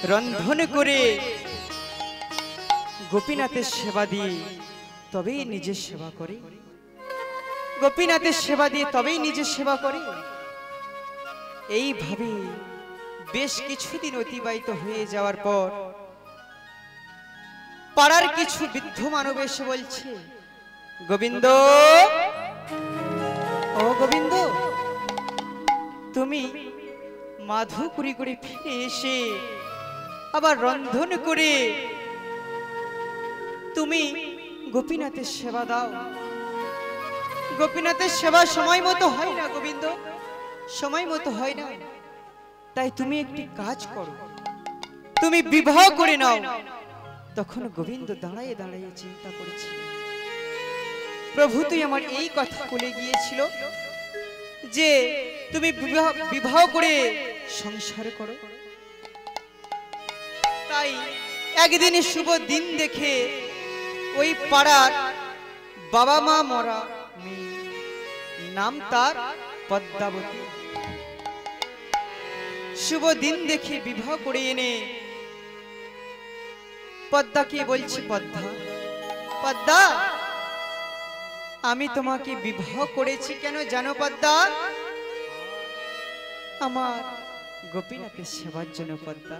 রন্ধন করে গোপীনাথের সেবা দিয়ে তবেই নিজের সেবা করে। গোপীনাথের সেবা দিয়ে তবেই নিজের সেবা করে। এইভাবে বেশ কিছুদিন অতিবাহিত হয়ে যাওয়ার পর পাড়ার কিছু বৃদ্ধ মানব এসে বলছে, গোবিন্দ, ও গোবিন্দ, তুমি মাধু কুড়ি করে ফিরে এসে আবার রন্ধন করে তুমি গোপীনাথের সেবা দাও। গোপীনাথের সেবা সময় মতো হয় না গোবিন্দ, সময় মতো হয় না। তাই তুমি একটি কাজ করো, তুমি বিবাহ করে নাও। তখন গোবিন্দ দাঁড়ায় দাঁড়ায় চিন্তা করেছে, প্রভু তুই আমার এই কথা বলে গিয়েছিল যে তুমি বিবাহ করে সংসার করো। তাই একদিন শুভ দিন দেখে ওই পাড়ার বাবা মা মরা মেয়ে, নাম তার পদ্মাবতী, শুভ দিন দেখে বিবাহ করে এনে পদ্মাকে বলছি, পদ্মা, পদ্মা, আমি তোমাকে বিবাহ করেছি কেন জানো পদ্মা? আমার গোপীনাথের সেবার জন্য পদ্মা,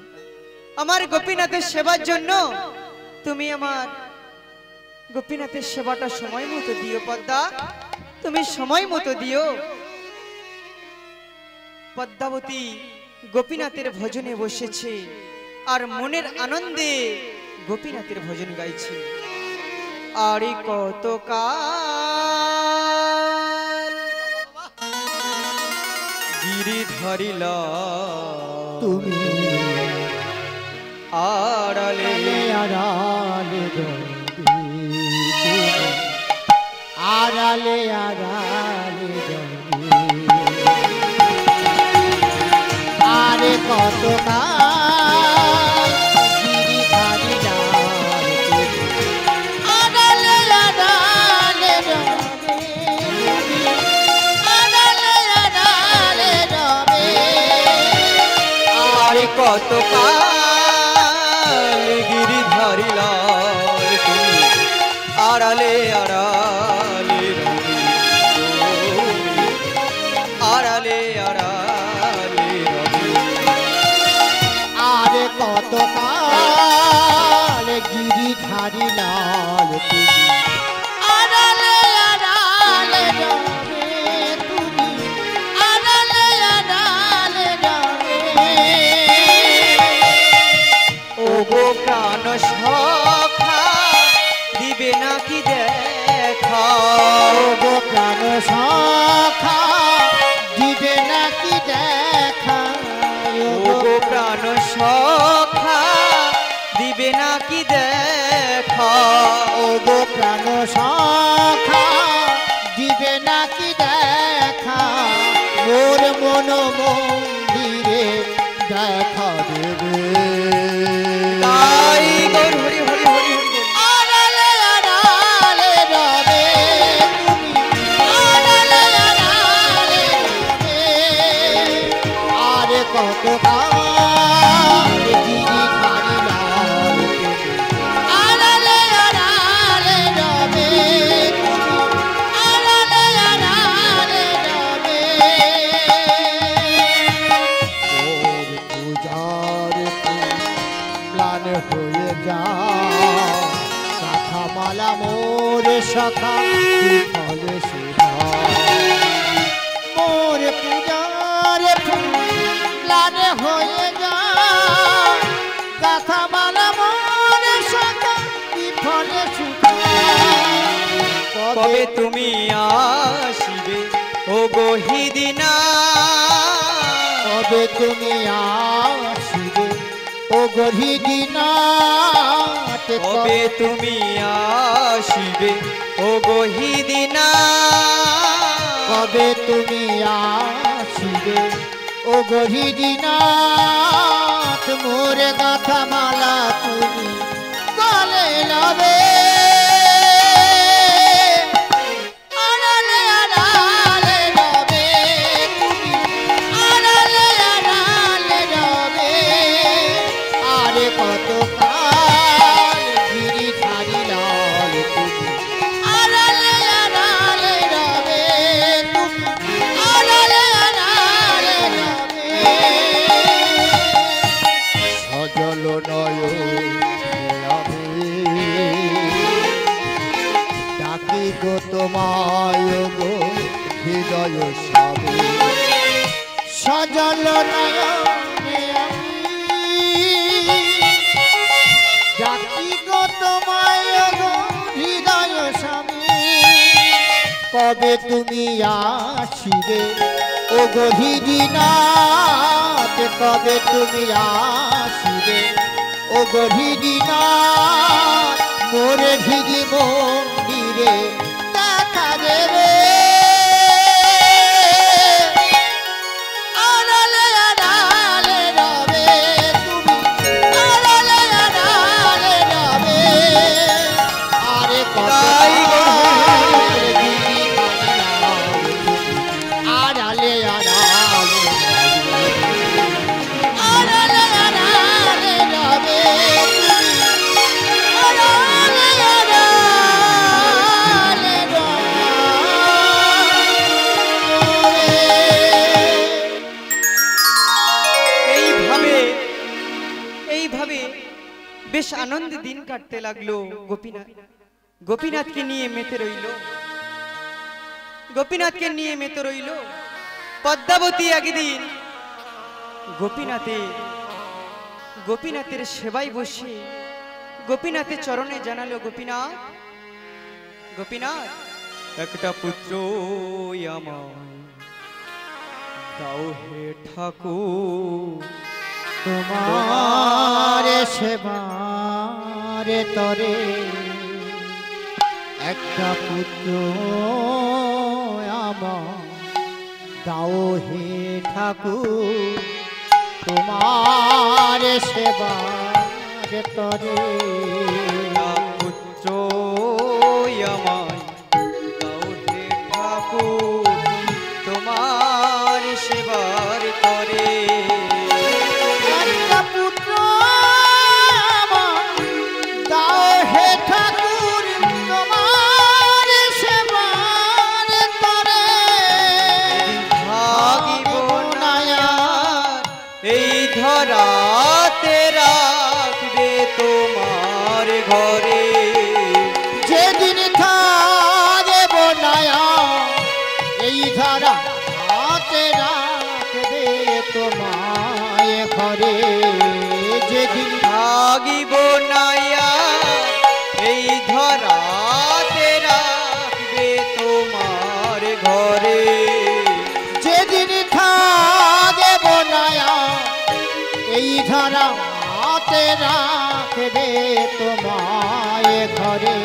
আমার গোপীনাথের সেবার জন্য। তুমি আমার গোপীনাথের সেবাটা সময় মতো দিও পদ্মা, তুমি সময় মতো দিও। পদ্মাবতী গোপীনাথের ভজনে বসেছে আর মনের আনন্দে গোপীনাথের ভজন গাইছে। আরে কত কাল গিরি ধরিল তুমি আড়ালে আড়ালে আড়ালে আড়ালে আরে কত কাল গিরি ধরিল আড়ালে আড়ালে আড়ালে আড়ালে আরে কত কাল গিরি ধরিল তুমি আড়ালে আড়ালে আড়ালে আড়ালে। আরে কত কাল গিরি ধরিল তুমি আড়ালে আড়ালে তুমি আড়ালে আড়ালে ও গো প্রাণ সখা দিবে নাকি দেখা, ও গো প্রাণ সখা দিবে নাকি দেখা, ও গো প্রাণ সখা দিবে নাকি দেখা, ও গো প্রাণ সখা দিবে নাকি দেখা, মোর মন মন্দিরে দেখা দেবে। তাই গৌর হরি হরি হরি হরি। আড়ালে আড়ালে রবে তুমি আড়ালে আড়ালে রবে। আরে কত কাল গিরি ধরিল তুমি আড়ালে আড়ালে রবে তুমি আড়ালে আড়ালে রবে। তোর পূজার ম্লান হয়ে যা মালা মোর সখা ফলে সুধা, মোর পূজার ম্লান হয়ে যা গাথা মালা মোর সখা ফলে সুধা। কবে তুমি আসিবে ও গো হিদিনা, কবে তুমি আসিবে ও গহিদিনা, কবে তুমি আসিবে ও গো হিদিনা, কবে তুমি আসিবে ও গহিদিনা, মোর গাথা মালা তুমি গলে লবে। আড়ালে আড়ালে রবে তুমি আড়ালে আড়ালে রবে। আরে কত কাল গিরি ছাড়িলাম তুমি আড়ালে আড়ালে রবে তুমি আড়ালে আড়ালে রবে সজল নয়নে ডাকি গো তোমায় গো হৃদয় সবে সজল নয়নে ডাকি গো তোমায় গো হৃদয় সবে কবে তুমি আসিবে ও গো হৃদিনাথ কবে তুমি আসিবে ও গো হৃদিনাথ মোরে হৃদি মন্দিরে দেখা দেবে আড়ালে আড়ালে রবে তুমি আড়ালে আড়ালে রবে আরে কত আড়ালে আড়ালে আড়ালে আড়ালে রবে এইভাবে বেশ আনন্দে দিন কাটতে লাগলো গোপীনাথ গোপীনাথকে নিয়ে মেতে রইল গোপীনাথকে নিয়ে মেতে রইল পদ্মাবতী একদিন গোপীনাথের সেবায় বসে গোপীনাথের চরণে জানালো গোপীনাথ গোপীনাথ একটা পুত্র আমার দাও হে ঠাকুর তোমার সেবারে তরে একটা পুত্র আমার দাও হে ঠাকুর তোমার সেবারে তরে পুত্র আমার দাও হে ঠাকুর তোমার সেবার তরে পুত্র দাও হে ঠাকুর তোমার সেবার তরে ভাগিব নায়া এই ধরাতে রাখবে তোমার ঘরে যেদিন থাকব নায়া এই ধরা হাতে রাখবে তোমায় ঘরে যেদিন ভাগিব নায়া এই ধরাতে রাখবে তোমার ঘরে যেদিন থাকব নায়া এই ধরা হাতে রাখবে তোমায় ঘরে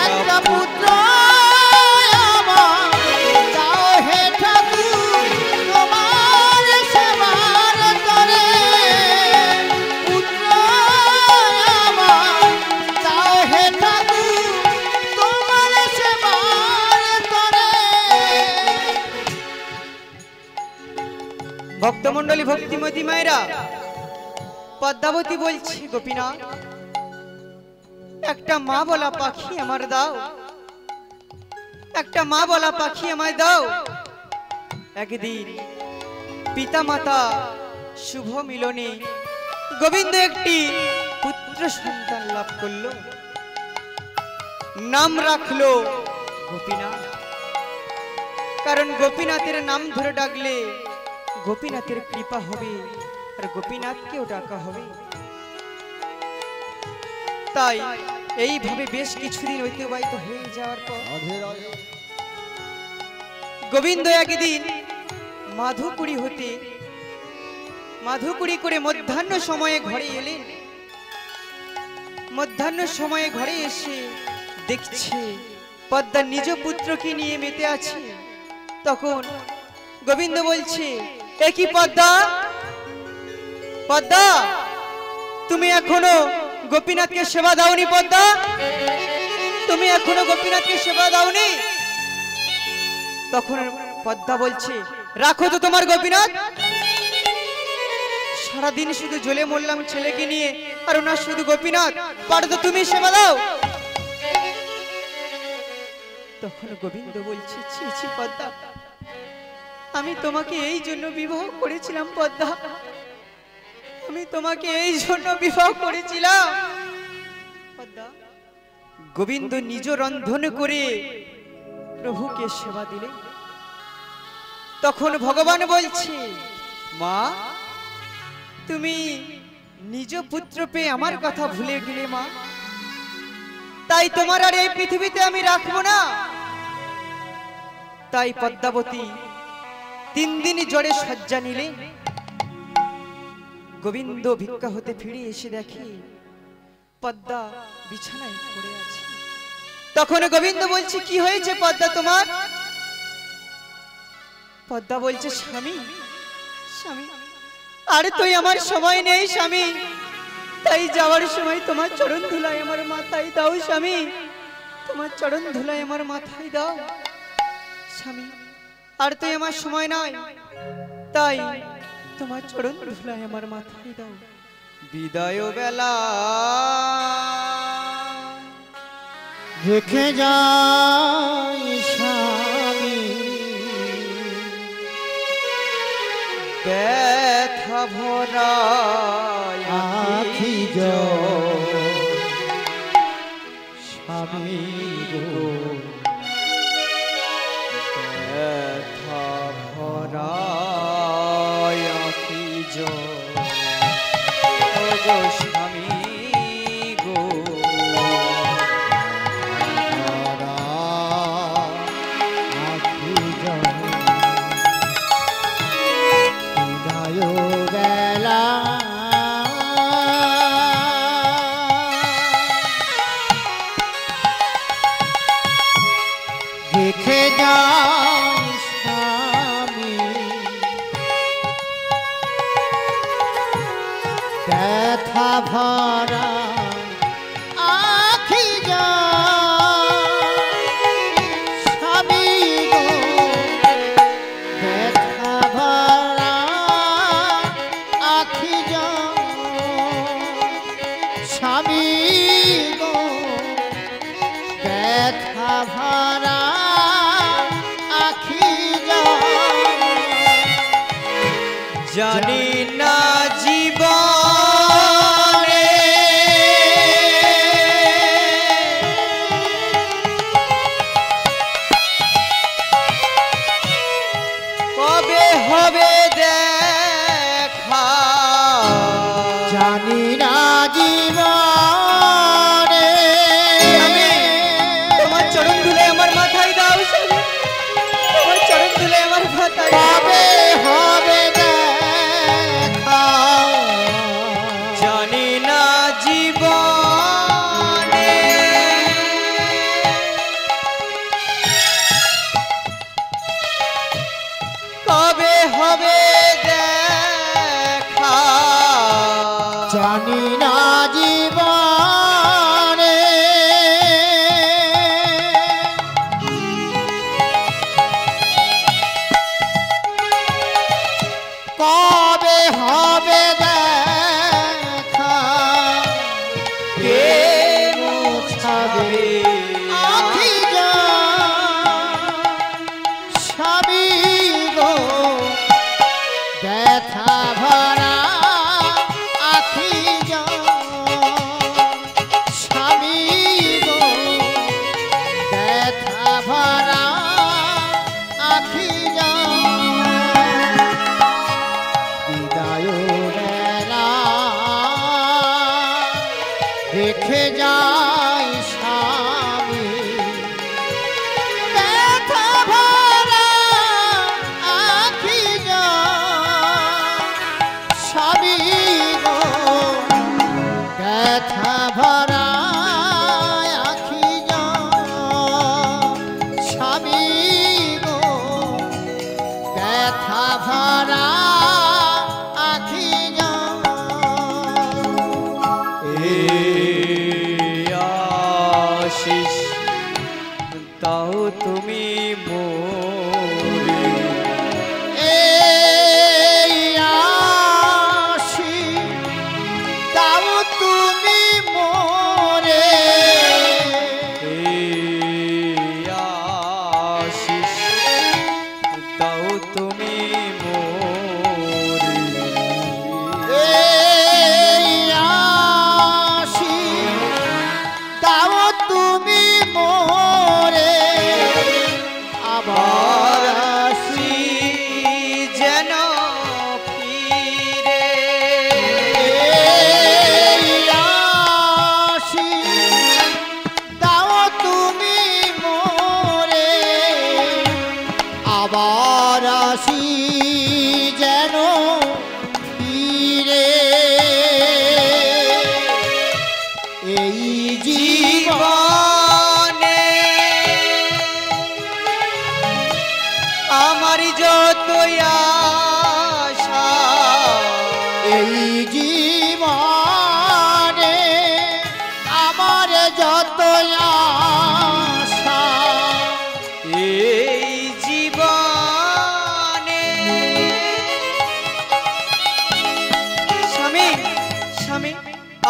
একটা পুত্র আমার দাও হে ঠাকুর তোমার সেবার তরে পুত্র আমার দাও হে ঠাকুর তোমার সেবার তরে ভক্তমণ্ডলী ভক্তিমতী মায়েরা পদ্মাবতী বলছি গোপীনাথ একটা মা বলা পাখি আমার দাও একটা মা বলা পাখি আমায় দাও একদিন পিতা মাতা শুভ মিলনে গোবিন্দ একটি পুত্র সন্তান লাভ করলো নাম রাখলো গোপীনাথ কারণ গোপীনাথের নাম ধরে ডাকলে গোপীনাথের কৃপা হবে আর গোপীনাথকেও ডাকা হবে তাই এইভাবে বেশ কিছুদিন অতিবাহিত হয়ে যাওয়ার পর গোবিন্দ একদিন মাধুকুড়ি করে মধ্যাহ্ন সময়ে ঘরে এলেন মধ্যাহ্ন সময়ে ঘরে এসে দেখছে পদ্মা নিজ পুত্রকে নিয়ে মেতে আছে তখন গোবিন্দ বলছে এ কি পদ্মা পদ্মা তুমি এখনো গোপীনাথকে সেবা দাওনি পদ্মা তুমি এখনো গোপীনাথকে সেবা দাওনি তখন পদ্মা বলছে রাখো তো তোমার গোপীনাথ সারাদিন শুধু জ্বলে মরলাম ছেলেকে নিয়ে, আর ওনার শুধু গোপীনাথ, পারো তো তুমি সেবা দাও। তখন গোবিন্দ বলছে, ছি ছি পদ্মা, আমি তোমাকে এই জন্য বিবাহ করেছিলাম পদ্মা, আমি তোমাকে এই জন্য বিবাহ করেছিলাম পদ্মা। গোবিন্দ নিজ রন্ধন করে প্রভুকে সেবা দিলে। তখন ভগবান বলছে, মা তুমি নিজ পুত্র পেয়ে আমার কথা ভুলে গেলে মা, তাই তোমার আর এই পৃথিবীতে আমি রাখবো না। তাই পদ্মাবতী 3 দিন জ্বরে শয্যা নিলে। গোবিন্দ ভিক্ষা হতে ফিরে এসে দেখে পদ্মা বিছানায় পড়ে আছে। তখন গোবিন্দ বলছে, কি হয়েছে পদ্মা তোমার? পদ্মা বলছে, স্বামী স্বামী আরে তুই আমার সময় নেই স্বামী, তাই যাওয়ার সময় তোমার চরণ ধুলাই আমার মাথায় দাও স্বামী, তোমার চরণ ধুলাই আমার মাথায় দাও স্বামী, আর তুই আমার সময় নাই, তাই তোমার চরণ ধুলাই আমার মাথায় দাও। বিদায় বেলা রেখে যাই স্বামী, ব্যথা ভরা আখি স্বামী গো, ব্যথা ভরা আখি গো স্বামী গো, আখি বিদায় বেলা রেখে যাই স্বামী, ব্যথা ভরা আখি স্বামী গো, ব্যথা ভরা আখি স্বামী গো, ব্যথা ভরা আখি জানি না জীবনে কবে হবে দেখা, জানি না জীবনে আমি তোমার চরণ ধুলে আমার মাথায় দাও স্বামী, তোমার চরণ ধুলে আমার মাথায় কবে হবে দেখা, জানি না জীবনে কবে হবে দেখা, জানি না জীবনে কবে হবে দেখা, কে মুছাবে আখি স্বামী গো, ব্যথা ভরা আখি স্বামী গো, ব্যথা ভরা আখি বিদায় বেলা রেখে যাই স্বামী, ব্যথা ভরা আখি স্বামী গো, ব্যথা ভরা আখি স্বামী গো, ব্যথা ভরা আখি এ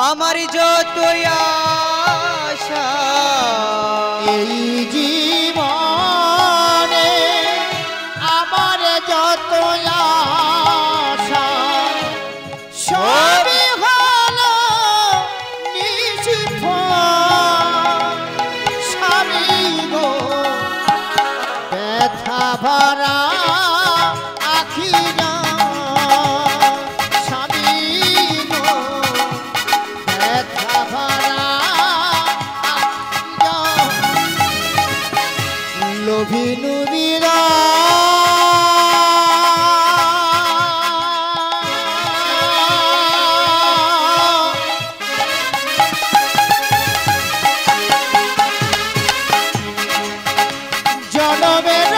আমার যত আশা এই জীবনে আমার যত আশা সবই হলো নিষ্ফল স্বামী গো ব্যথা ভরা আখি স্বামী গো ব্যথা ভরা লোভী নুদিরা জনমের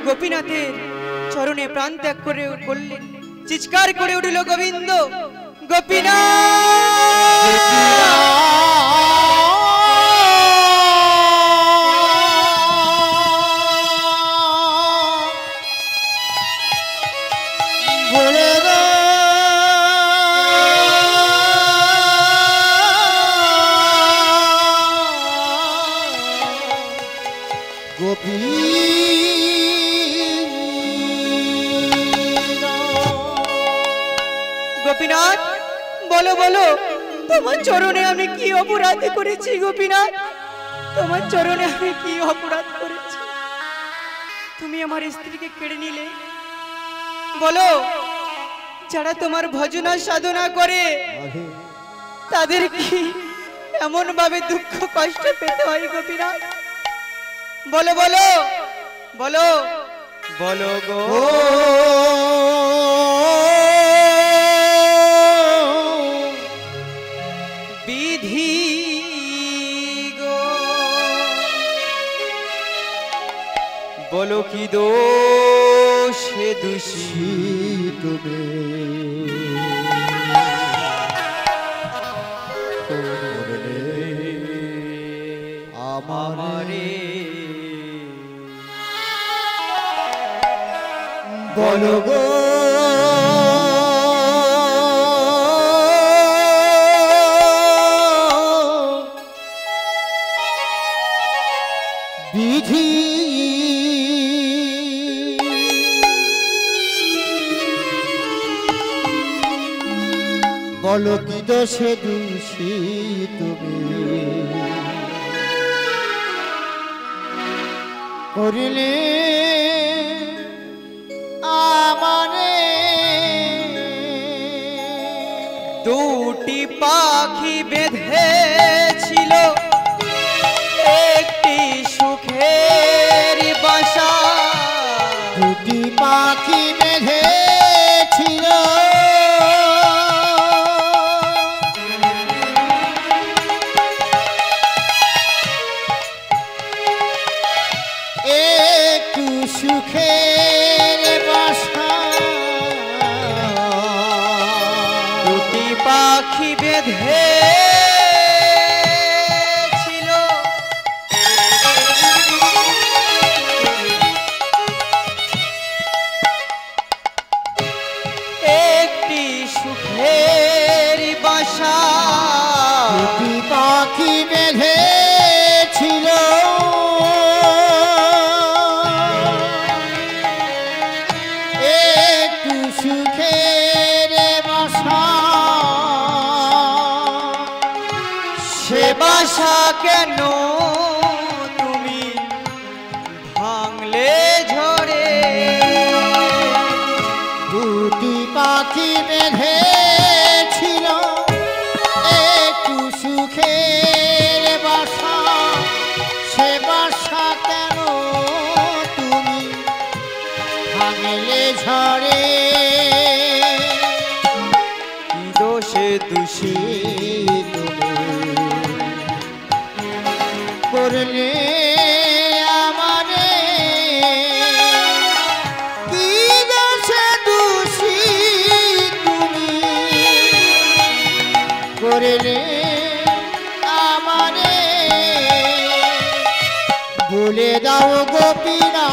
গোপীনাথের চরণে প্রাণ ত্যাগ করে বললেন, চিৎকার করে উঠল গোবিন্দ, গোপীনাথ বলো বলো, তোমার চরণে আমি কি অপরাধ করেছি? গোপীনাথ, তোমার চরণে আমি কি অপরাধ করেছি? তুমি আমার স্ত্রীকে কেড়ে নিলে। বলো, যারা তোমার ভজনা সাধনা করে তাদের কি এমন ভাবে দুঃখ কষ্ট পেতে হয়? গোপীনাথ বলো বলো বলো বলো গো। বিধি গো বলো কি দোষে দোষী তুমি আমারে বলো গো। বিধি বলো কি দোষে দোষী তুমি করিলে আমারে দুটি পাখি বেঁধেছিল একটি সুখের বাসা, দুটি পাখি বেঁধেছিল একটু সুখের বাসা, দুটি পাখি বেঁধে সুখের বাসা, দুটি পাখি বেঁধেছিল একটু সুখের বাসা, সে বাসা কেন তুমি ভাঙলে ঝড়ে? দুটি পাখি বেঁধেছিল একটু সুখের বাসা, সে বাসা কেন তুমি ভাঙলে ঝড়ে? করলে আমারে কি দেশে দোষী তুমি করলে আমারে বলে দাও গোপীনা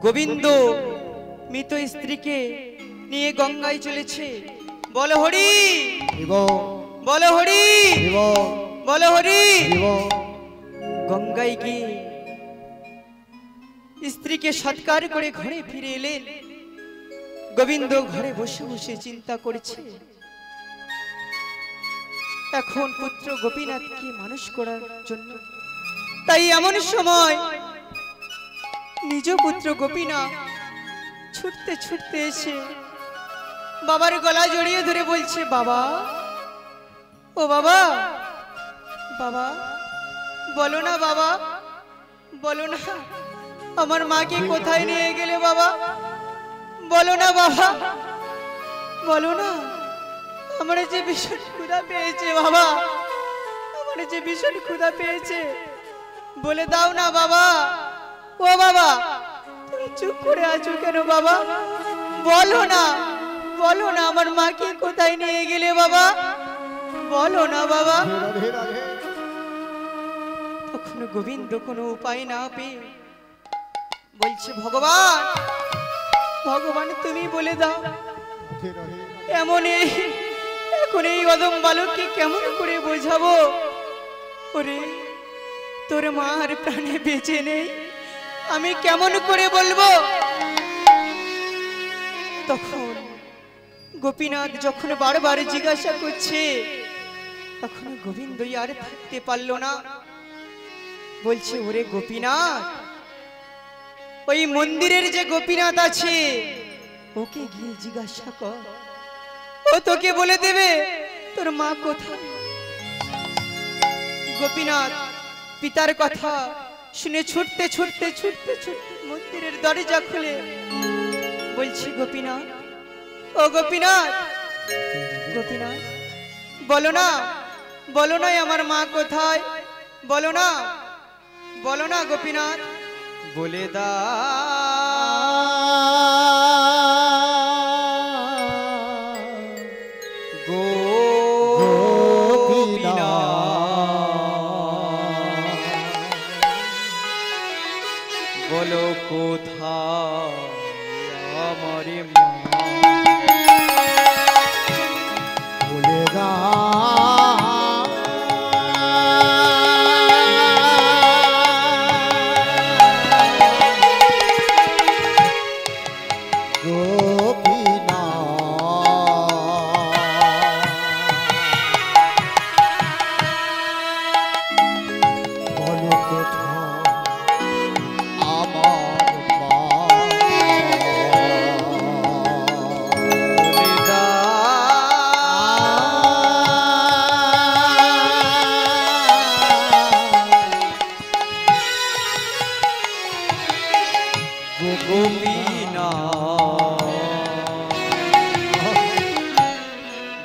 গোবিন্দ মৃত স্ত্রীকে নিয়ে গঙ্গায় চলেছে। বলো হরি, বলো হরি, বলো হরি। গঙ্গায় গিয়ে স্ত্রীকে সৎকার করে ঘরে ফিরে এলেন। গোবিন্দ ঘরে বসে বসে চিন্তা করেছে, এখন পুত্র গোপীনাথকে মানুষ করার জন্য। তাই এমন সময় নিজ পুত্র গোপীনাথ ছুটতে ছুটতে এসে বাবার গলা জড়িয়ে ধরে বলছে, বাবা, ও বাবা, বাবা বলো না, বাবা বলো না, আমার মাকে কোথায় নিয়ে গেলে বাবা? বলো না বাবা, বলো না, আমার যে ভীষণ ক্ষুধা পেয়েছে বাবা, আমার যে ভীষণ ক্ষুধা পেয়েছে, বলে দাও না বাবা। ও বাবা, তুমি চুপ করে আছো কেন বাবা? বলো না, বলো না, আমার মাকে কোথায় নিয়ে গেলে বাবা? বলো না বাবা। তখন গোবিন্দ কোনো উপায় না পেয়ে বলছে, ভগবান, ভগবান তুমি বলে দাও, এমন এখন এই অদম বালককে কেমন করে বোঝাবো? ওরে, তোর মা আর প্রাণে বেঁচে নেই, আমি কেমন করে বলবো? তখন গোপীনাথ যখন বারবার জিজ্ঞাসা করছে, তখন গোবিন্দ আর থাকতে পারল না, বলছে, ওরে গোপীনাথ, ওই মন্দিরের যে গোপীনাথ আছে ওকে গিয়ে জিজ্ঞাসা কর, ও তোকে বলে দেবে তোর মা কোথায়। গোপীনাথ পিতার কথা শুনে ছুটতে ছুটতে ছুটতে ছুটতে মন্দিরের দরজা খুলে বলছি, গোপীনাথ, ও গোপীনাথ, গোপীনাথ বলো না, বলো না আমার মা কোথায়? বলো না, বলো না গোপীনাথ, বলে দা বলো কোথায় আমার মা? বলে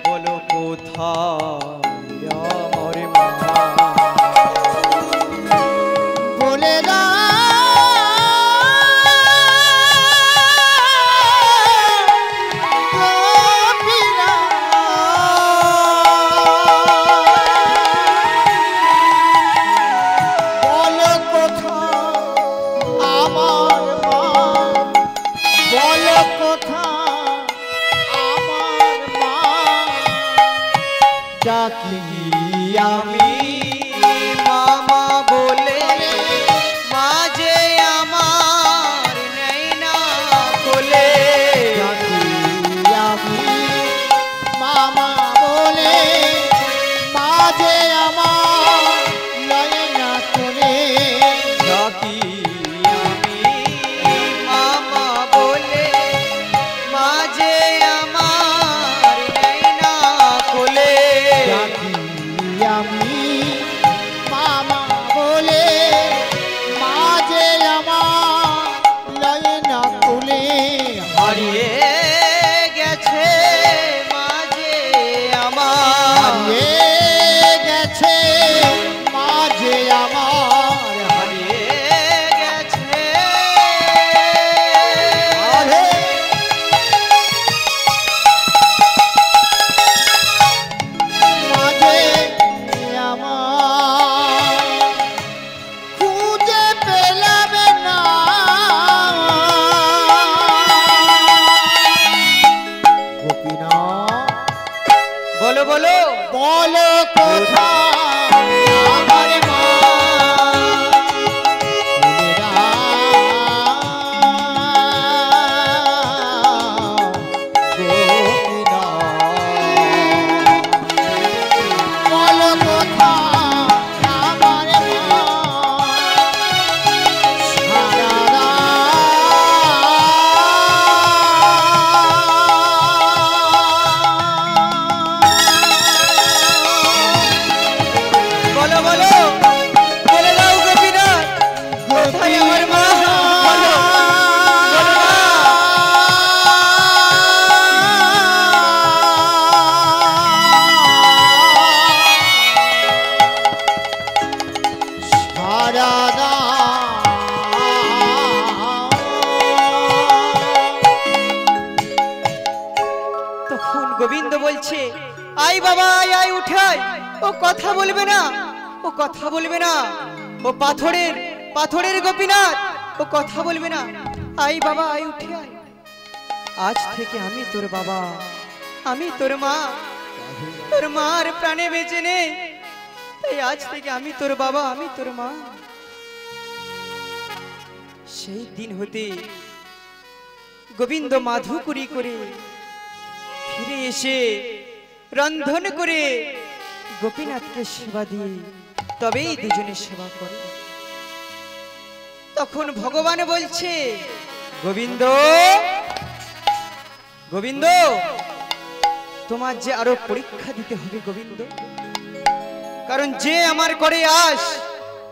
বলো কোথায় আমার মা? বলে ডাকি আমি মামা বলে, মা যে আমার নেই না কোলে। ডাকি আমি মামা বলো কোথায় আমার মা গোবিন্দ বলছে, আই বাবা আয় আয় উঠাই। ও কথা বলবে না, ও কথা বলবে না, ও পাথরের গোপীনাথ, ও কথা বলবে না। আই বাবা আয় উঠে আয়। আজ থেকে আমি তোর বাবা, আমি তোর মা, তোর মার প্রাণে বেঁচে নেই, তাই আজ থেকে আমি তোর বাবা, আমি তোর মা। সেই দিন হতে গোবিন্দ মাধুকরী করে ফিরে এসে রন্ধন করে গোপীনাথকে সেবা দিয়ে তবেই দুজনে সেবা করে। তখন ভগবান বলছে, গোবিন্দ গোবিন্দ তোমার যে আরো পরীক্ষা দিতে হবে গোবিন্দ, কারণ যে আমার করে আস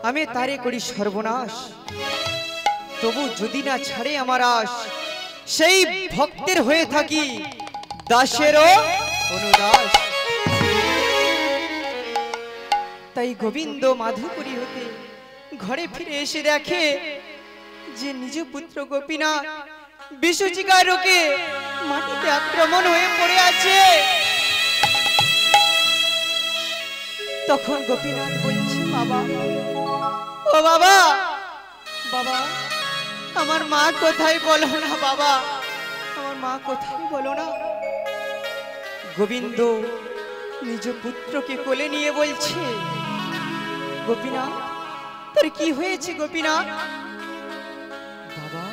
আমি তারে করি সর্বনাশ। তবু যদি না ছাড়ে আমার আস, সেই ভক্তের হয়ে থাকি দাসেরও অনুদাস। তাই গোবিন্দ মাধুকরী হতে ঘরে ফিরে এসে দেখে যে নিজ পুত্র গোপীনাথ বিশ্বচিকার রোগে মাটিতে আক্রমণ হয়ে পড়ে আছে। তখন গোপীনাথ বলছে, বাবা ও বাবা, বাবা আমার মা কোথায় বলো না, বাবা আমার মা কোথায় বলো না। গোবিন্দ নিজ পুত্রকে কোলে নিয়ে বলছে, গোপীনাথ তোর কি হয়েছে গোপীনাথ? বাবা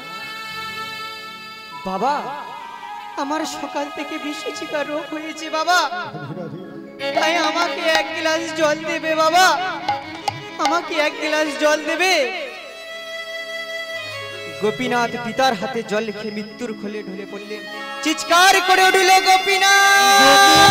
বাবা আমার সকাল থেকে বিশ্বচিকার রোগ হয়েছে বাবা, তাই আমাকে এক গ্লাস জল দেবে বাবা, আমাকে এক গ্লাস জল দেবে। গোপীনাথ পিতার হাতে জল খেয়ে মৃত্যুর কোলে ঢলে পড়লেন। চিৎকার করে উঠল গোপীনাথ।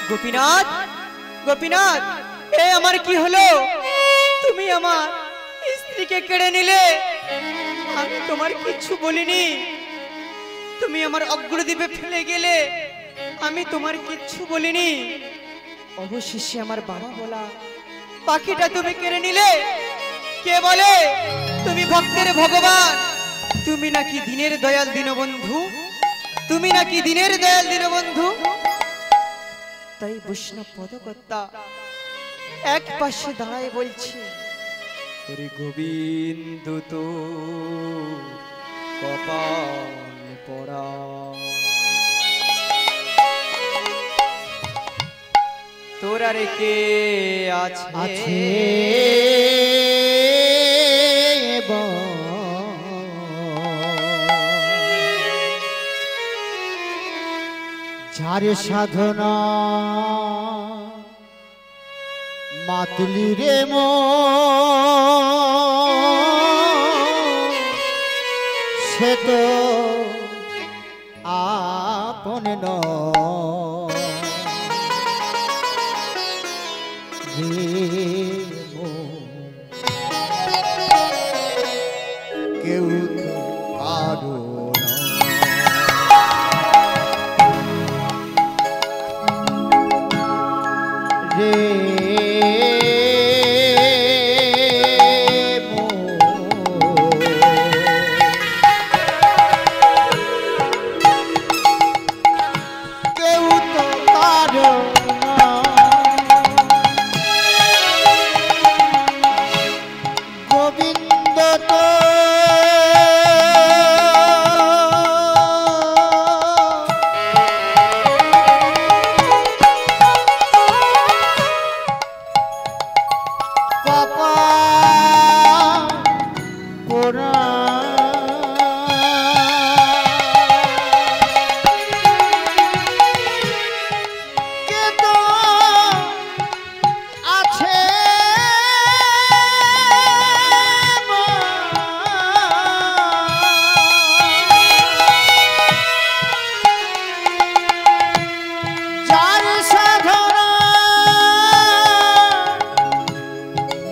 গোপীনাথ গোপীনাথ এ আমার কি হলো? তুমি আমার স্ত্রীকে কেড়ে নিলে, আমি তোমার কিছু বলিনি। তুমি আমার অগ্রদ্বীপে ফেলে গেলে, আমি তোমার কিচ্ছু বলিনি। অবশেষে আমার বাবা বলা পাখিটা তুমি কেড়ে নিলে। কে বলে তুমি ভক্তের ভগবান? তুমি নাকি দিনের দয়াল দীনবন্ধু, তুমি নাকি দিনের দয়াল দীনবন্ধু। তাই বৈষ্ণব পদকর্তা এক পাশে দাঁড়ায় বলছে, ওরে গোবিন্দ তো কপালে পড়া, তোরা রে কে আছে যার সাধনা মাতলি রে সে তো আপন কেউ কারো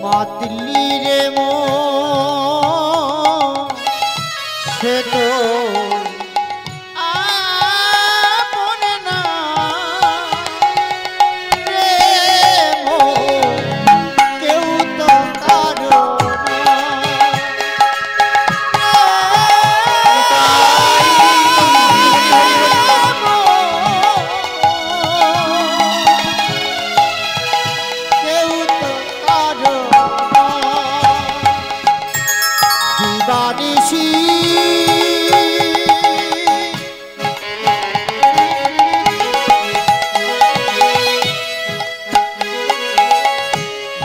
মাতলি রে মন সে তো আপনে না রে মন, কেউ তো কারো না। কেউ তো কারো না। দিবানিশি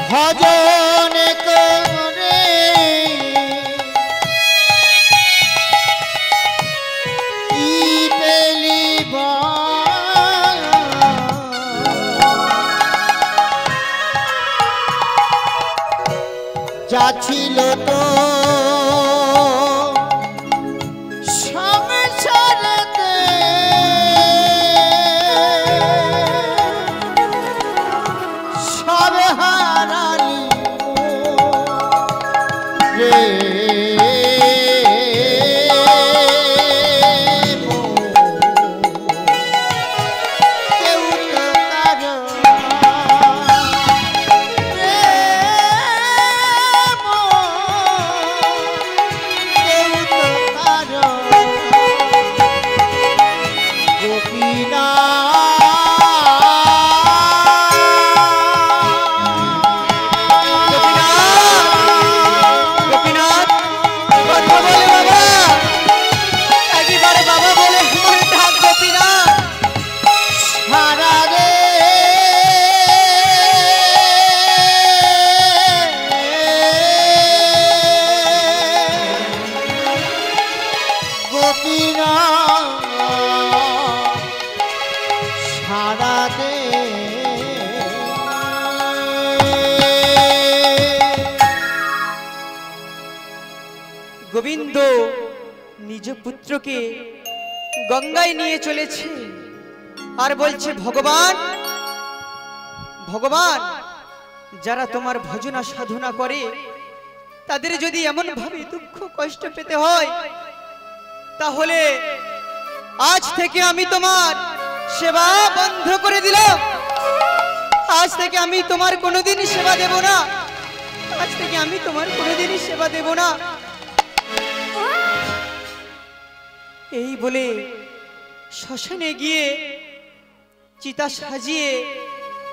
ভজন করে কি পেলিবা, যা ছিল তো সংসারেতে, সবে হারালি রে মন, কেউ তো কারো না রে মন, কেউ তো কারো না। গোপীনাথ, কথা বলে বাবা, একবারে বাবা বলে আমার ডাক গোপীনাথ। সারা রে গোপীনাথ, সারা দে গোবিন্দ নিজ পুত্রকে গঙ্গায় নিয়ে চলেছে আর বলছে, ভগবান ভগবান, যারা তোমার ভজনা সাধনা করে তাদের যদি এমন ভাবে দুঃখ কষ্ট পেতে হয়, তাহলে আজ থেকে আমি তোমার সেবা বন্ধ করে দিলাম। আজ থেকে আমি তোমার কোনোদিন সেবা দেব না। আজ থেকে আমি তোমার কোনোদিনই সেবা দেব না। এই বলে শ্মশানে গিয়ে চিতা সাজিয়ে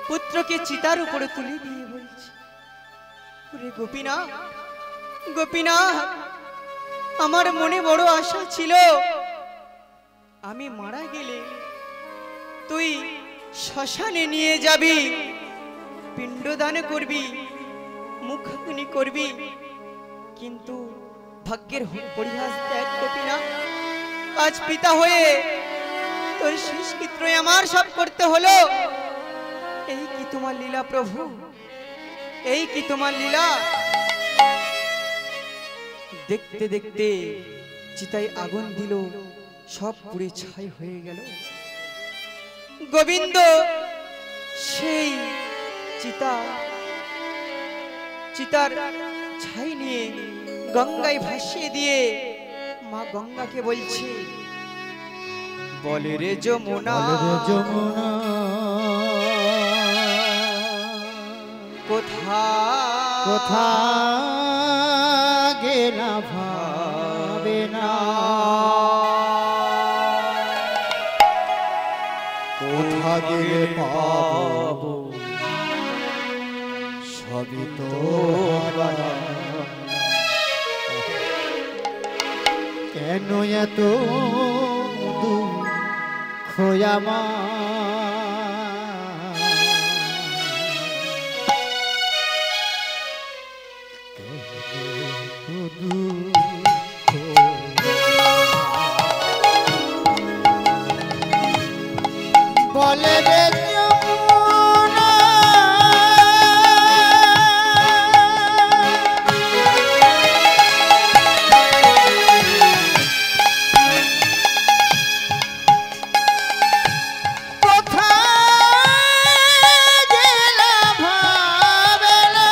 পুত্রকে চিতার উপরে তুলে দিয়ে বলছে, ওরে গোপীনাথ, গোপীনাথ, আমার মনে বড় আশা ছিল আমি মারা গেলে তুই শ্মশানে নিয়ে যাবি, পিণ্ডদান করবি, মুখাগ্নি করবি, কিন্তু ভাগ্যের পরিহাস দেখ গোপীনাথ, আজ পিতা হয়ে তোর শেষকৃত্য আমার সব করতে হলো। এই কি তোমার লীলা প্রভু, এই কি তোমার লীলা। দেখতে দেখতে চিতায় আগুন দিল, সব পুড়ে ছাই হয়ে গেল। গোবিন্দ সেই চিতার ছাই নিয়ে গঙ্গায় ভাসিয়ে দিয়ে মা গঙ্গাকে বলছে, বলে রে যমুনা, যমুনা কোথা কোথা গেলা ভাবে না, কোথা গেলে পাবো সবই তো হারা। কেন এত দুঃখ আমার, কেন এত দুঃখ, বলে রে যমুনা, কোথায় গেলা ভাবে না,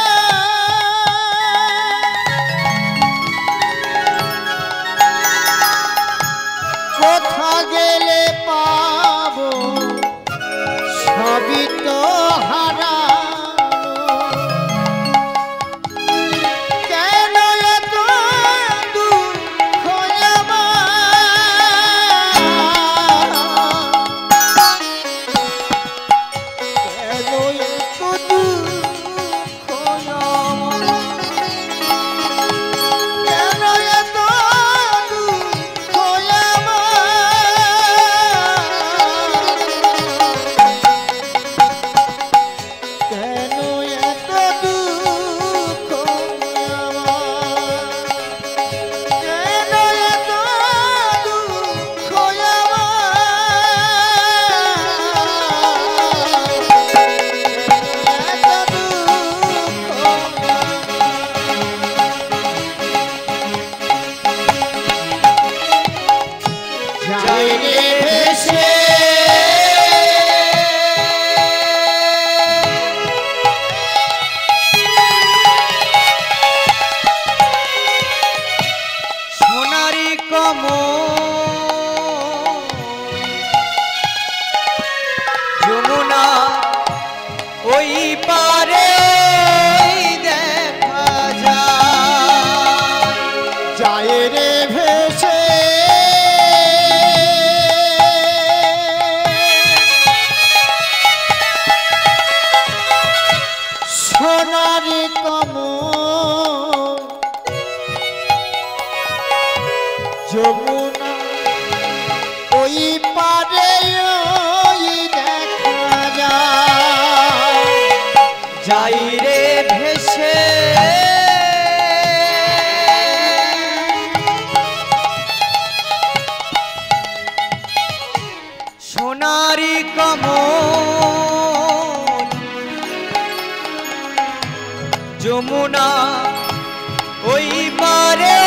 ওই পারে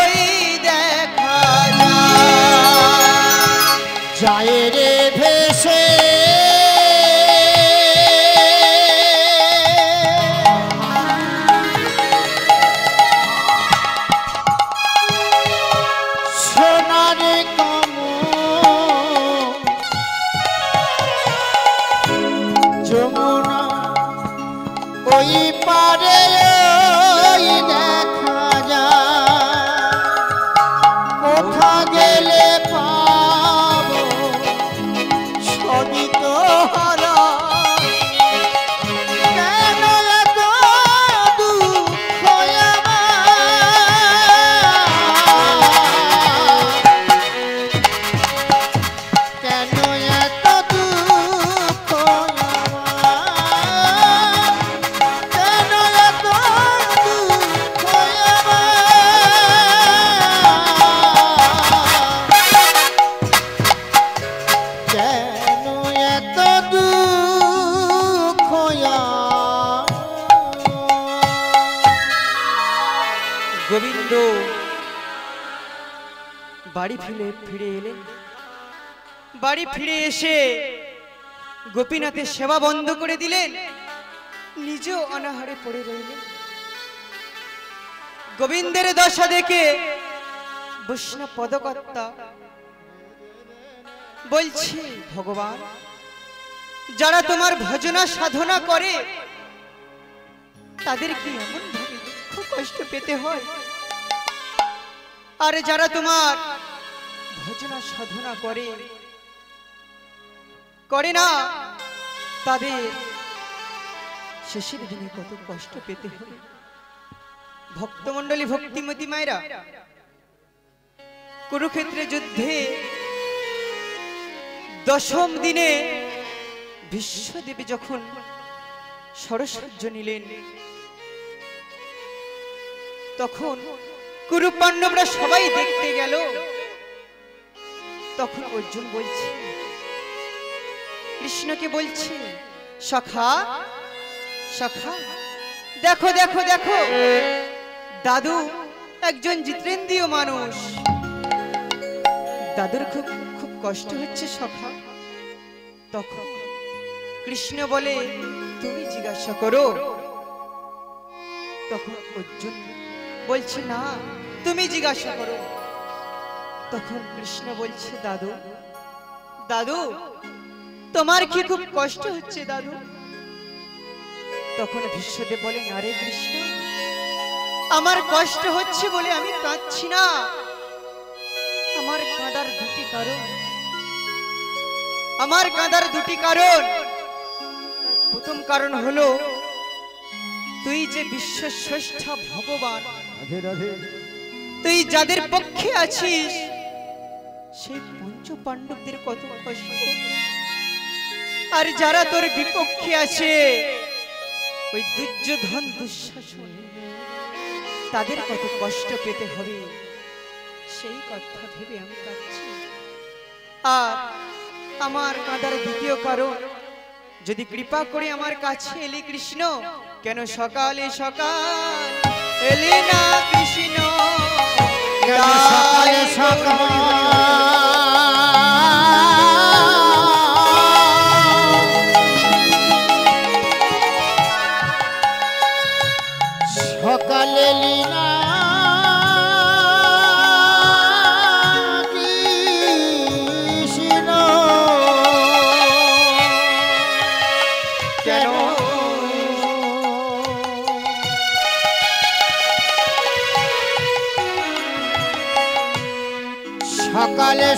ওই দেখা যায় রে ভেসে সোনার কমল যমুনা ওই পারে ওই দেখা যায় কোথা গেলে পাবো সবই তো হারা কেন এত দুঃখ আমার? কেন এত দুঃখ আমার? কেন এত দুঃখ আমার? কেন এত দুঃখ আমার? গোবিন্দ বাড়ি ফিরে এলেন। বাড়ি ফিরে এসে গোপীনাথের সেবা বন্ধ করে দিলেন, নিজেও অনাহারে পড়ে রইলেন। গোবিন্দের দশা দেখে বৈষ্ণব পদকর্তা বলছে, ভগবান, যারা তোমার ভজনা সাধনা করে তাদের কি এমন ভাবে দুঃখ কষ্ট পেতে হয়? আর যারা তোমার ভজনা সাধনা করে না, তাদের শেষের দিনে কত কষ্ট পেতে হবে। ভক্তমণ্ডলী, ভক্তিমতী মায়েরা, কুরুক্ষেত্রে যুদ্ধে দশম দিনে বিশ্বদেবী যখন সরসজ্জ নিলেন, তখন কুরু পাণ্ডবরা সবাই দেখতে গেল। তখন অর্জুন বলছে, কৃষ্ণকে বলছে, সখা সখা, দেখো দেখো দেখো, দাদু একজন জিতেন্দ্রীয় মানুষ, দাদুর খুব খুব কষ্ট হচ্ছে সখা। তখন কৃষ্ণ বলে, তুমি জিজ্ঞাসা করো। তখন অর্জুন বলছে, না, তুমি জিজ্ঞাসা করো। তখন কৃষ্ণ বলছে, দাদু দাদু, তোমার কি খুব কষ্ট হচ্ছে দাদু? তখন বিশ্বদেব বলে, না রে কৃষ্ণ, আমার কষ্ট হচ্ছে বলে আমি কাঁদছি না। আমার কাঁদার দুটি কারণ। আমার কাঁদার দুটি কারণ। প্রথম কারণ হলো, তুই যে বিশ্বস্রষ্টা ভগবান, তুই যাদের পক্ষে আছিস সেই পঞ্চ পাণ্ডবদের কত কষ্ট, আর যারা তোর বিপক্ষে আছে ওই দুর্যোধন দুঃশাসন, তাদের কত কষ্ট পেতে হবে, সেই কথা ভেবে আমি কাঁদছি। আর আমার কাঁদার দ্বিতীয় কারণ, যদি কৃপা করে আমার কাছে এলি কৃষ্ণ, কেন সকালে সকাল এলি না কৃষ্ণ? সকালে সকালে লীলা কৃষ্ণ কেন সকালে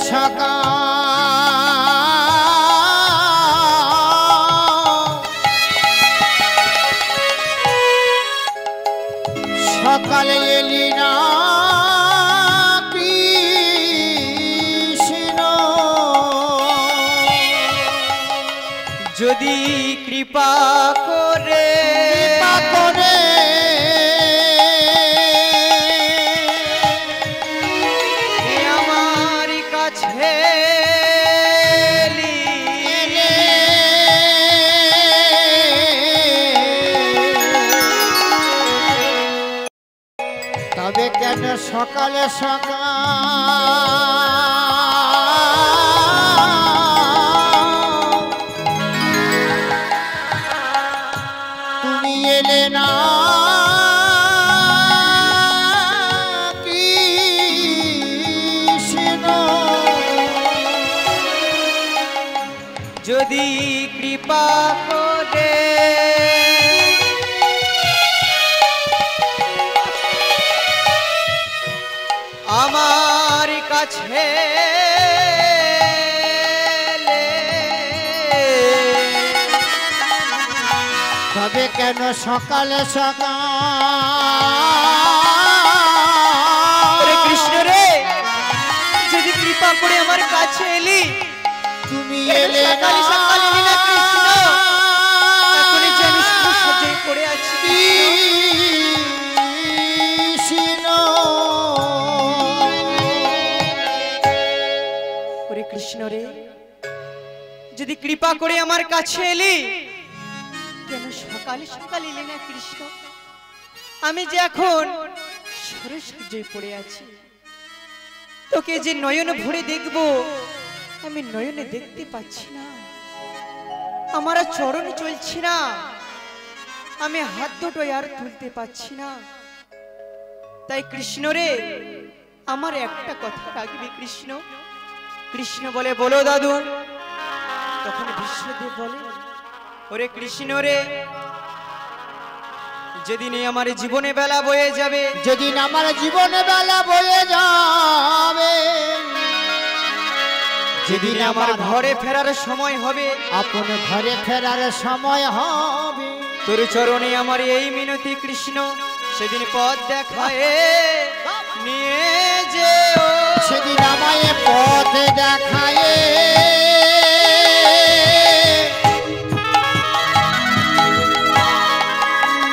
সকালে এলি না কৃষ্ণ, যদি কৃপা করে আমার কাছে এলি, তবে কেন সকালে সকাল তুমি এলে না কৃষ্ণ যদি কৃপা করে আমার কাছে তবে কেন সকালে সকাল কৃষ্ণ রে, যদি কৃপা করে আমার কাছে এলি, তুমি এলে এলে না সকাল এলি না কৃষ্ণ, এখনই যে আমি সজ্জায় পড়ে আছি কৃষ্ণ ওরে কৃষ্ণ রে, যদি কৃপা করে আমার কাছে এলি, কেন সকালে সকাল এলি না কৃষ্ণ? আমি যে এখন সজ্জায় পড়ে আছি, তোকে যে নয়ন ভরে দেখব, আমি নয়নে দেখতে পাচ্ছি না, আমার আর চরণ চলছে না, আমি হাত দুটো আর তুলতে পাচ্ছি না। তাই কৃষ্ণ রে, আমার একটা কথা রাখবি কৃষ্ণ? কৃষ্ণ বলে, বলো দাদু। তখন বিশ্বদেব বলে, ওরে কৃষ্ণ রে, যেদিন আমার জীবনে বেলা বয়ে যাবে, যেদিন আমার জীবনে বেলা বয়ে যাবে, যেদিন আমার ঘরে ফেরার সময় হবে, আপন ঘরে ফেরার সময় হবে, তোর চরণে আমার এই মিনতি কৃষ্ণ, সেদিন পথ দেখায় নিয়ে যেও। সেদিন আমায় পথ দেখায়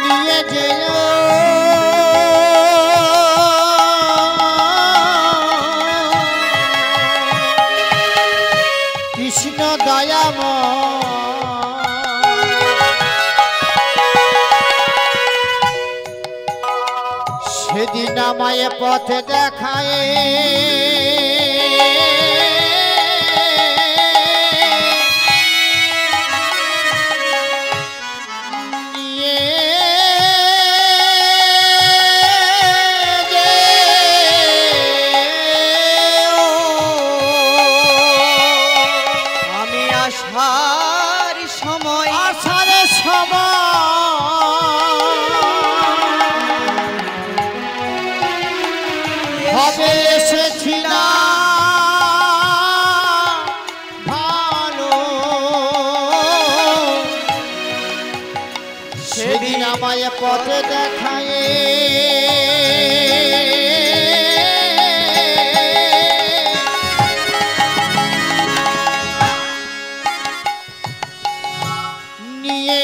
নিয়ে যেও কৃষ্ণ দয়াময়। সেদিন আমায় পথ দেখায় নিয়ে আমি আসার সময়, আসার সময় হবে এসেছিলাম ভালো, সেদিন আমায় পথে দেখায় নিয়ে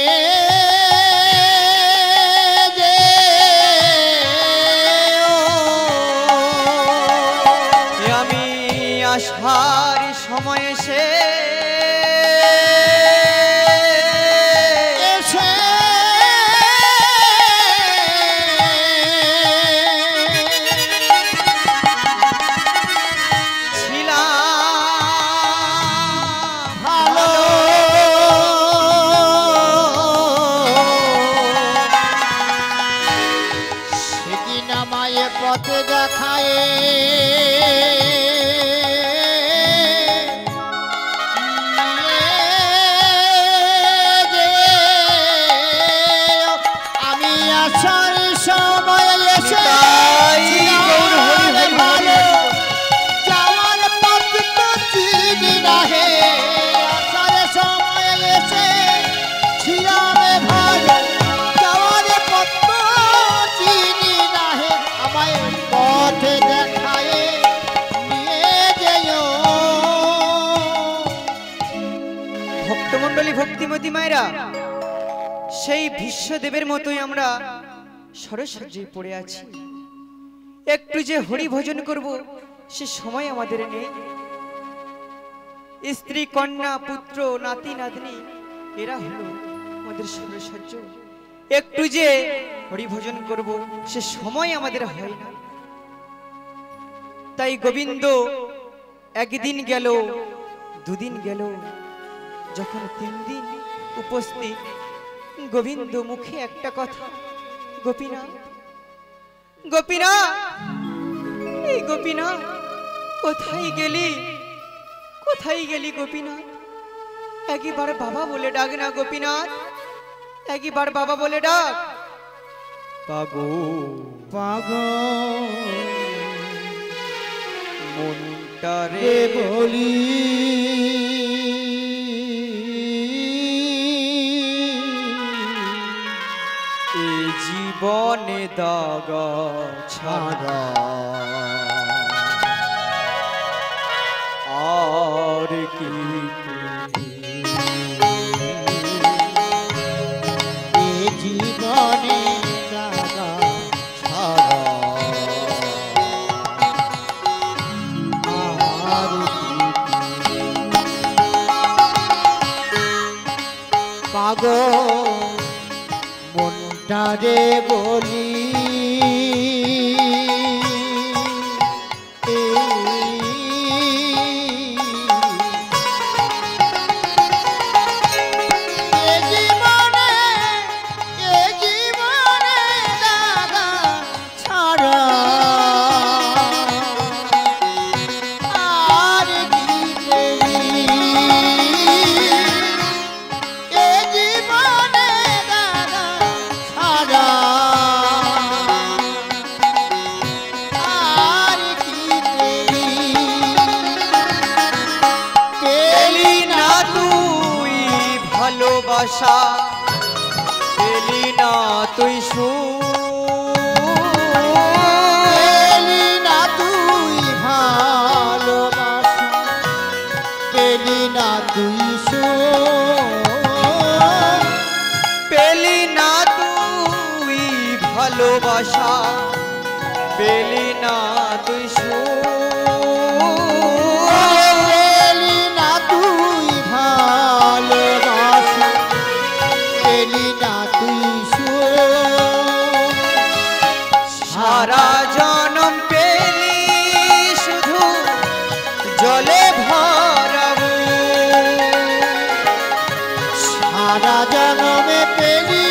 আমি আসার সময় এসে এসে ছিলাম ভালো, সেদিন আমায় পথ দেখায় আমি আসার সময় এসে তাই গৌর হরি হরি ভালো, হরি। যাওয়ার পথ তো চিনি না হে, আসার সময় এসে ছিলাম ভালো, যাওয়ার পথ তো চিনি না হে, আমায় পথ দেখায় নিয়ে যেও। ভক্তমণ্ডলী, ভক্তিমতী মায়েরা, সেই বিশ্বদেবের মতোই আমরা সরস্বজ্জায় পড়ে আছি। একটু যে হরি ভজন করব, সে সময় আমাদের নেই। স্ত্রী, কন্যা, পুত্র, নাতি, নাতনি, এরা হলো আমাদের সরস্বজ্জ। একটু যে হরিভজন করব সে সময় আমাদের হয় না। তাই গোবিন্দ একদিন গেল, দুদিন গেল, যখন 3 দিন উপস্থিত, গোবিন্দ মুখে একটা কথা, গোপীনাথ, গোপীনাথ, এই গোপীনাথ, কোথায় গেলি, কোথায় গেলি গোপীনাথ? একবার বাবা বলে ডাক না গোপীনাথ, একবার বাবা বলে ডাক। পাগো পাগল মনটারে বলি এই জীবনে দাগা ছাড়া আর কি এ জীবনে দাগা ছাড়া আর পাগল মনটারে বলি ভালোবাসা পেলি না তুই, পেলি না তুই ভালোবাসা, পেলি না তুই পেলি না তুই ভালোবাসা, পেলি না তুই পেলি না তুই ভালোবাসা, পেলি না তুই সারা জনম পেলি শুধু জলে ভরাবো, সারা জনমে পেলি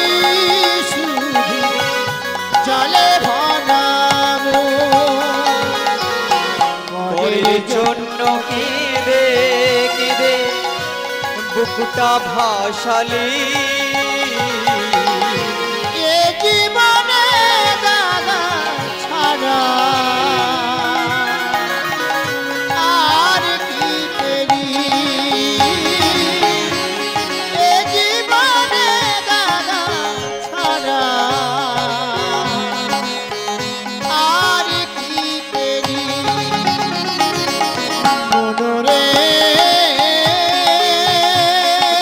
শুধু জলে ভরাবো, মরের জন্য কেঁদে কেঁদে বুকটা ভাসালি, এ জীবনে দাদা ছাড়া আর কি পেরি, এ জীবনে দাদা ছাড়া আর কি পেরি, মনরে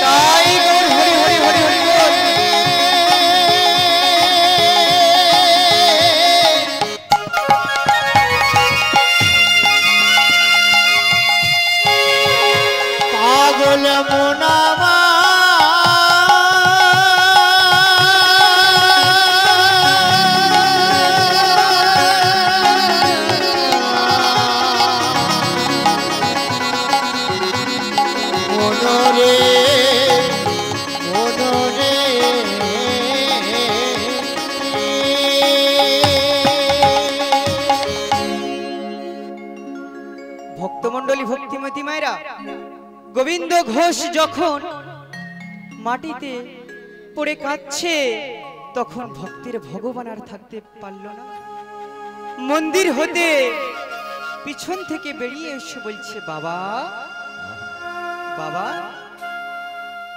তাই গৌর হরি হরি হরি হরি বল। পাগল মনামা মনরে মনরে ভক্তমণ্ডলী, ভক্তিমতী মায়েরা, গোবিন্দ ঘোষ যখন মাটিতে পড়ে কাঁদছে তখন ভক্তের ভগবান আর থাকতে পারল না। মন্দির হতে পিছন থেকে বেরিয়ে এসে বলছে, বাবা বাবা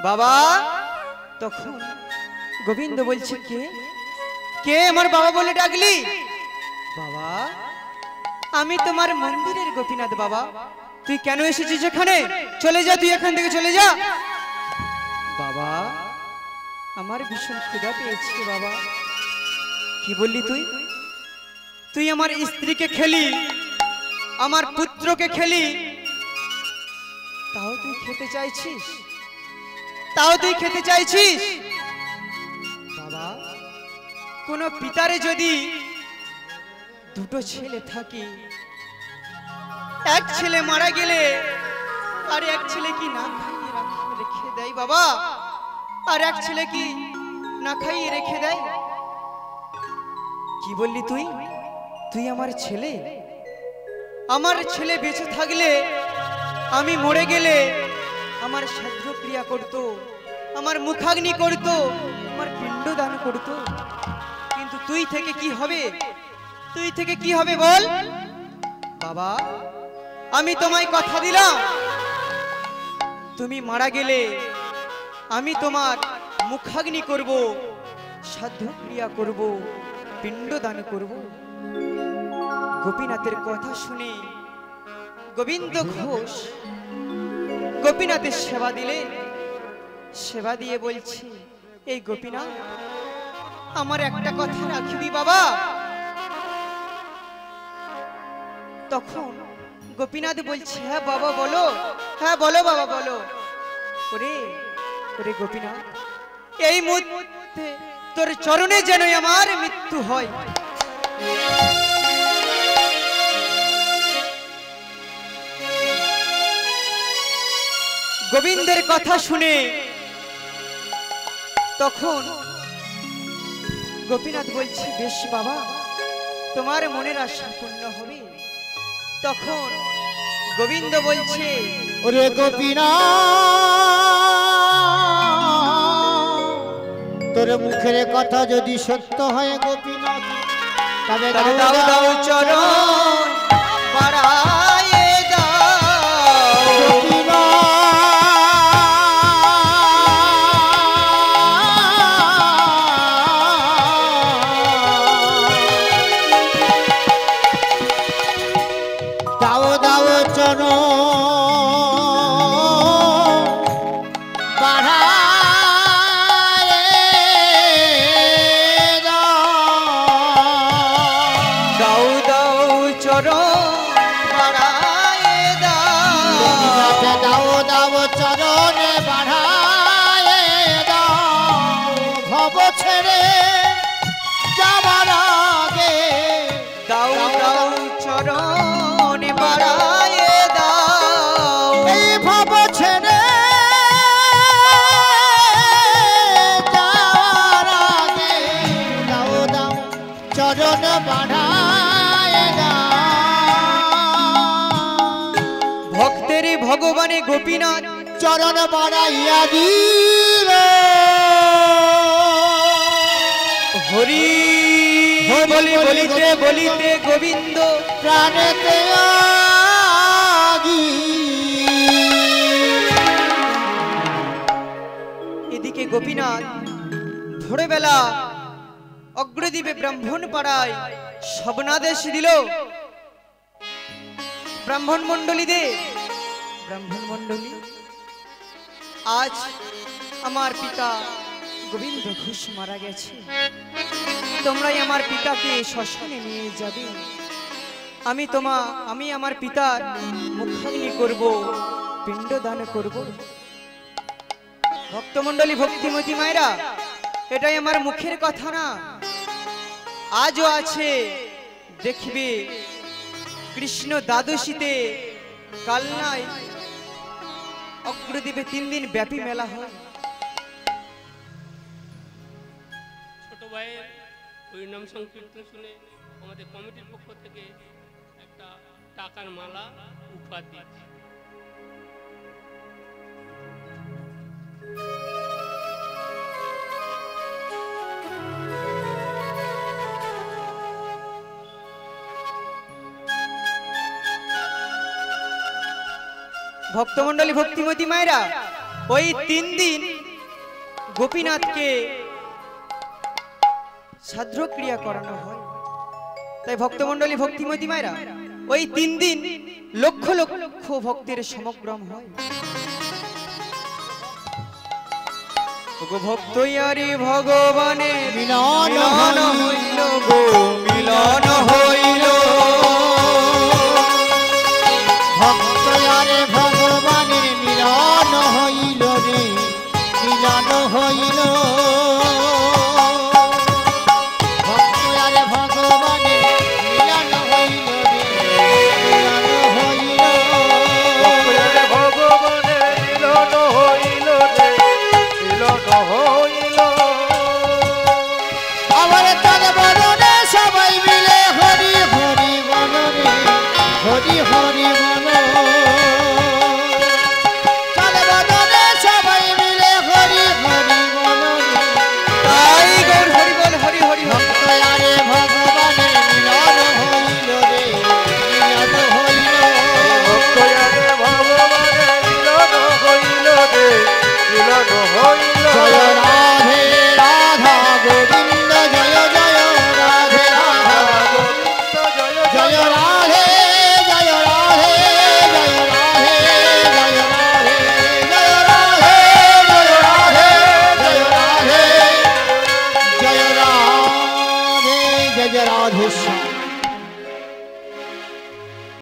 বাবা। তখন গোবিন্দ বলছে, কে কে আমার বাবা বলে ডাকলি? বাবা, আমি তোমার মন্দিরের গোপীনাথ বাবা। তুই কেন এসেছিস এখানে? চলে যা, তুই এখান থেকে চলে যা। বাবা, আমার ভীষণ ক্ষুধা পেয়েছে বাবা। কি বললি তুই? তুই আমার স্ত্রীকে খেলি, আমার পুত্রকে খেলি, তাও তুই খেতে চাইছিস? তাও তুই খেতে চাইছিস? বাবা, কোন পিতারে যদি দুটো ছেলে থাকে, এক ছেলে মারা গেলে আর এক ছেলে কি না খাইয়ে রেখে দেয় বাবা, আর এক ছেলে কি না খাইয়ে রেখে দেয়? কি বললি তুই? তুই আমার ছেলে? আমার ছেলে বেঁচে থাকলে, আমি মরে গেলে আমার শ্রাদ্ধ ক্রিয়া করত, আমার মুখাগ্নি করত, আমার পিণ্ড দান করত। কিন্তু তুই থেকে কি হবে? তুই থেকে কি হবে বল বাবা? আমি তোমায় কথা দিলাম, তুমি মারা গেলে আমি তোমার মুখাগ্নি করব, শ্রাদ্ধ ক্রিয়া করব, পিণ্ড দান করব। গোপীনাথের কথা শুনে গোবিন্দ ঘোষ গোপীনাথের সেবা দিলে, সেবা দিয়ে বলছে, এই গোপীনাথ, আমার একটা কথা রাখবি বাবা? তখন গোপীনাথ বলছে, হ্যাঁ বাবা বলো, হ্যাঁ বলো বাবা বলো। ওরে ওরে গোপীনাথ, এই মুহূর্তে তোর চরণে যেন আমার মৃত্যু হয়। গোবিন্দের কথা শুনে তখন গোপীনাথ বলছে, বেশ বাবা, তোমার মনের আশা পূর্ণ হবে। তখন গোবিন্দ বলছে, ওরে গোপীনাথ, তোর মুখের কথা যদি সত্য হয় গোপীনাথ, তবে দাও দাও চরণ বাড়ায়ে দাও। দাও দাও চরণ বাড়ায়ে দাও, দাও দাও চরণ বাড়ায়ে দাও। দাও দাও চরণ বাড়ায়ে দাও, ভব ছেড়ে যাবার আগে দাও দাও চরণ বাড়ায়ে দাও। এই ভব ছেড়ে যাবার আগে দাও দাও চরণ বাড়ায়ে দাও। ভক্তের ভগবানে গোপীনাথ চরণ বাড়াইয়া দিল, হরি বলি বলিতে বলিতে গোবিন্দ প্রাণেতে আগি। এদিকে গোপীনাথ ভোরবেলা অগ্রদ্বীপে ব্রাহ্মণ পাড়ায় স্বপ্নাদেশ দিল। ব্রাহ্মণ মণ্ডলীদের, ব্রাহ্মণ মণ্ডলী, আজ আমার পিতা গোবিন্দ ঘোষ মারা গেছে, তোমরাই আমার পিতাকে শ্মশানে নিয়ে যাবে। আমি আমার পিতার মুখাগ্নি করব, পিণ্ড দান করব। ভক্তমণ্ডলী, ভক্তিমতী মায়েরা, এটাই আমার মুখের কথা না, আজও আছে। দেখবে কৃষ্ণ দ্বাদশীতে কালনায় অগ্রদ্বীপে 3 দিন ব্যাপী মেলা হয়। ছোট ভাইয়ের হরিনাম সংকীর্তন শুনে আমাদের কমিটির পক্ষ থেকে একটা টাকার মালা উপহার দিচ্ছি। ভক্তমণ্ডলী, ভক্তিমতী মায়েরা, ওই 3 দিন গোপীনাথকে শ্রাদ্ধ ক্রিয়া করানো হয়। তাই ভক্তমণ্ডলী, ভক্তিমতী মায়েরা, ওই 3 দিন লক্ষ লক্ষ ভক্তের সমাগম হয়। ভক্তয়ারি ভগবানে মিলন হইল গো, মিলন হইল। ভক্তয়ারে ভগবানের মিলন হইল রে, মিলন হইল। হরে